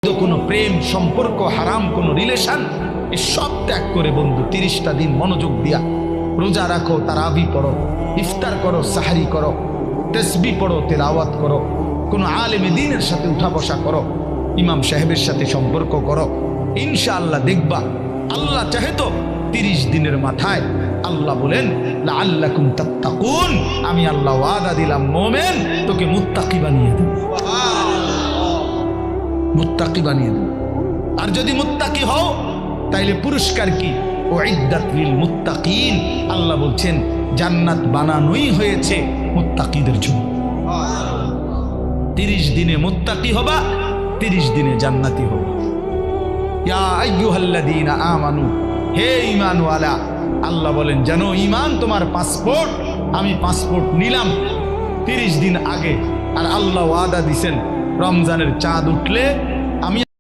কোনো প্রেম সম্পর্ক হারাম কোনো রিলেশন এ সব ত্যাগ করে বন্ধু 30টা দিন মনোযোগ দিয়া রোজা রাখো, তারাবি পড়ো, ইফতার করো, সাহারি করো, তাসবিহ পড়ো, তেলাওয়াত করো, কোনো আলেমে দ্বীনের সাথে উঠা বসা করো, ইমাম সাহেবের সাথে সম্পর্ক করো। ইনশাআল্লাহ দেখবা আল্লাহ চাহে তো 30 দিনের মাথায় আল্লাহ বলেন লাআল্লাকুম তাত্তাকুন, আমি আল্লাহ ওয়াদা দিলাম মোমেন তোকে মুত্তাকি বানিয়ে দেব, মুত্তাকি বানিয়ে দেব। আর যদি মুত্তাকি হও তাইলে পুরস্কার কি? উইদ্দাত লিল মুত্তাকিন, আল্লাহ বলছেন জান্নাত বানানোই হয়েছে মুত্তাকিদের জন্য। 30 দিনে মুত্তাকি হবা, 30 দিনে জান্নাতি হবা। ইয়া আইয়ুহাল্লাযীনা আমানু, হে ঈমানওয়ালা, আল্লাহ বলেন জানো ঈমান তোমার পাসপোর্ট, আমি পাসপোর্ট নিলাম 30 দিন আগে। আর আল্লাহ ওয়াদা দিছেন রমজানের চাঁদ উঠলে